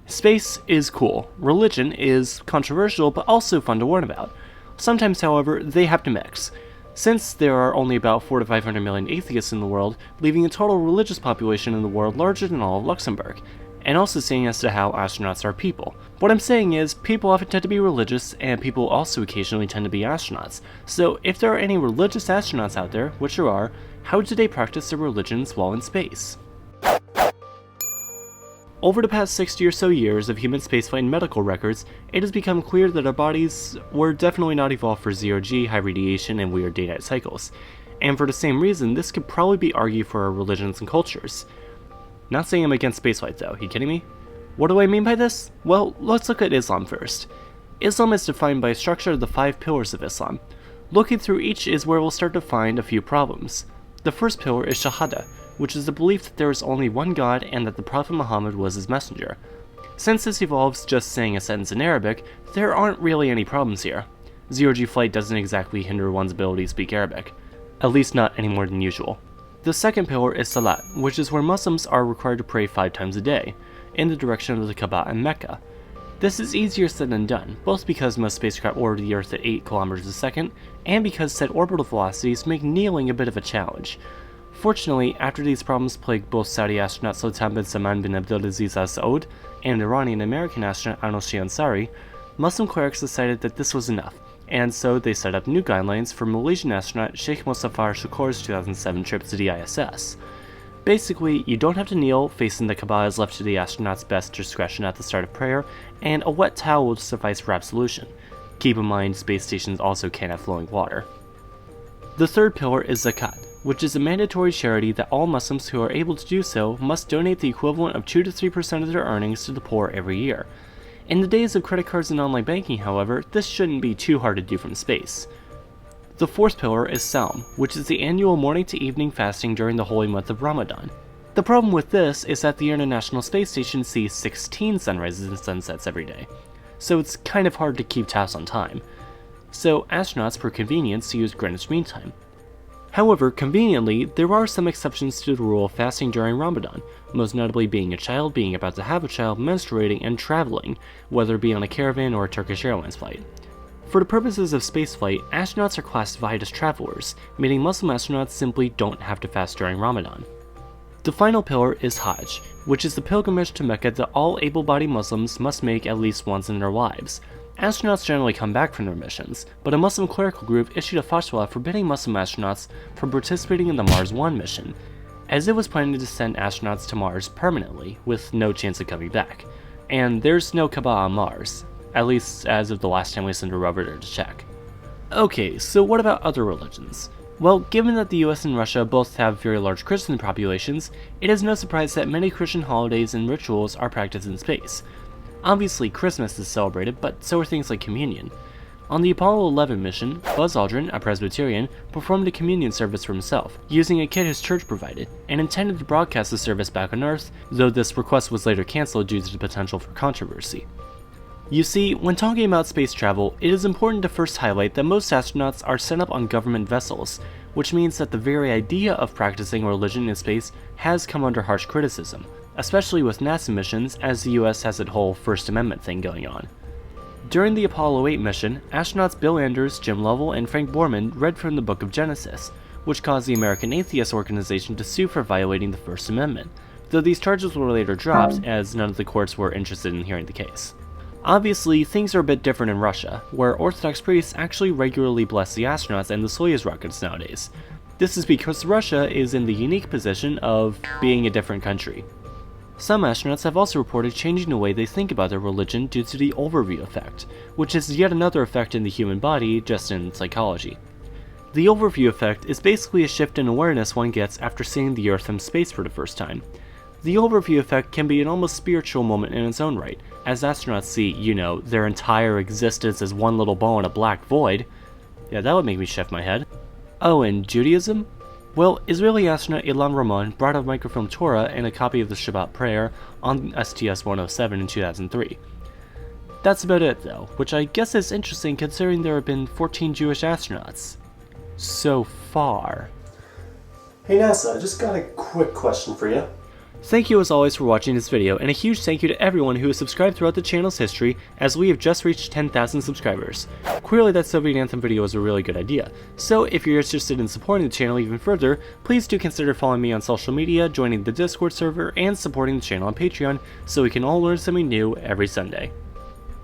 Space is cool. Religion is controversial, but also fun to learn about. Sometimes, however, they have to mix. Since there are only about 400 to 500 million atheists in the world, leaving a total religious population in the world larger than all of Luxembourg, and also saying as to how astronauts are people. What I'm saying is, people often tend to be religious, and people also occasionally tend to be astronauts. So if there are any religious astronauts out there, which there are, how do they practice their religions while in space? Over the past 60 or so years of human spaceflight and medical records, it has become clear that our bodies were definitely not evolved for zero-G, high radiation, and weird day-night cycles. And for the same reason, this could probably be argued for our religions and cultures. Not saying I'm against spaceflight though, you kidding me? What do I mean by this? Well, let's look at Islam first. Islam is defined by a structure of the 5 pillars of Islam. Looking through each is where we'll start to find a few problems. The first pillar is Shahada, which is the belief that there is only one God and that the Prophet Muhammad was his messenger. Since this involves just saying a sentence in Arabic, there aren't really any problems here. Zero-G flight doesn't exactly hinder one's ability to speak Arabic, at least not any more than usual. The second pillar is Salat, which is where Muslims are required to pray 5 times a day, in the direction of the Kaaba and Mecca. This is easier said than done, both because most spacecraft orbit the Earth at 8 kilometers a second, and because said orbital velocities make kneeling a bit of a challenge. Fortunately, after these problems plagued both Saudi astronaut Sultan bin Salman bin Abdulaziz Al Saud and Iranian-American astronaut Anoshi Ansari, Muslim clerics decided that this was enough, and so they set up new guidelines for Malaysian astronaut Sheikh Mustafa Shukur's 2007 trip to the ISS. Basically, you don't have to kneel, facing the Kaaba is left to the astronaut's best discretion at the start of prayer, and a wet towel will suffice for absolution. Keep in mind, space stations also can't have flowing water. The third pillar is Zakat, which is a mandatory charity that all Muslims who are able to do so must donate the equivalent of 2 to 3% of their earnings to the poor every year. In the days of credit cards and online banking, however, this shouldn't be too hard to do from space. The fourth pillar is Saum, which is the annual morning to evening fasting during the holy month of Ramadan. The problem with this is that the International Space Station sees 16 sunrises and sunsets every day, so it's kind of hard to keep tabs on time. So astronauts per convenience use Greenwich Mean Time. However, conveniently, there are some exceptions to the rule of fasting during Ramadan, most notably being a child, being about to have a child, menstruating, and traveling, whether it be on a caravan or a Turkish Airlines flight. For the purposes of spaceflight, astronauts are classified as travelers, meaning Muslim astronauts simply don't have to fast during Ramadan. The final pillar is Hajj, which is the pilgrimage to Mecca that all able-bodied Muslims must make at least once in their lives. Astronauts generally come back from their missions, but a Muslim clerical group issued a fatwa forbidding Muslim astronauts from participating in the Mars 1 mission, as it was planning to send astronauts to Mars permanently, with no chance of coming back. And there's no Kaaba on Mars, at least as of the last time we sent a rover there to check. Okay, so what about other religions? Well, given that the US and Russia both have very large Christian populations, it is no surprise that many Christian holidays and rituals are practiced in space. Obviously, Christmas is celebrated, but so are things like communion. On the Apollo 11 mission, Buzz Aldrin, a Presbyterian, performed a communion service for himself, using a kit his church provided, and intended to broadcast the service back on Earth, though this request was later cancelled due to the potential for controversy. You see, when talking about space travel, it is important to first highlight that most astronauts are sent up on government vessels, which means that the very idea of practicing religion in space has come under harsh criticism, especially with NASA missions, as the US has that whole First Amendment thing going on. During the Apollo 8 mission, astronauts Bill Anders, Jim Lovell, and Frank Borman read from the Book of Genesis, which caused the American Atheist Organization to sue for violating the First Amendment, though these charges were later dropped as none of the courts were interested in hearing the case. Obviously, things are a bit different in Russia, where Orthodox priests actually regularly bless the astronauts and the Soyuz rockets nowadays. This is because Russia is in the unique position of being a different country. Some astronauts have also reported changing the way they think about their religion due to the overview effect, which is yet another effect in the human body, just in psychology. The overview effect is basically a shift in awareness one gets after seeing the Earth from space for the first time. The overview effect can be an almost spiritual moment in its own right, as astronauts see, their entire existence as one little ball in a black void. Yeah, that would make me shift my head. Oh, and Judaism? Well, Israeli astronaut Ilan Ramon brought a microfilm Torah and a copy of the Shabbat prayer on STS-107 in 2003. That's about it though, which I guess is interesting considering there have been 14 Jewish astronauts. So far. Hey NASA, I just got a quick question for you. Thank you as always for watching this video, and a huge thank you to everyone who has subscribed throughout the channel's history, as we have just reached 10,000 subscribers. Clearly that Soviet Anthem video was a really good idea, so if you're interested in supporting the channel even further, please do consider following me on social media, joining the Discord server, and supporting the channel on Patreon, so we can all learn something new every Sunday.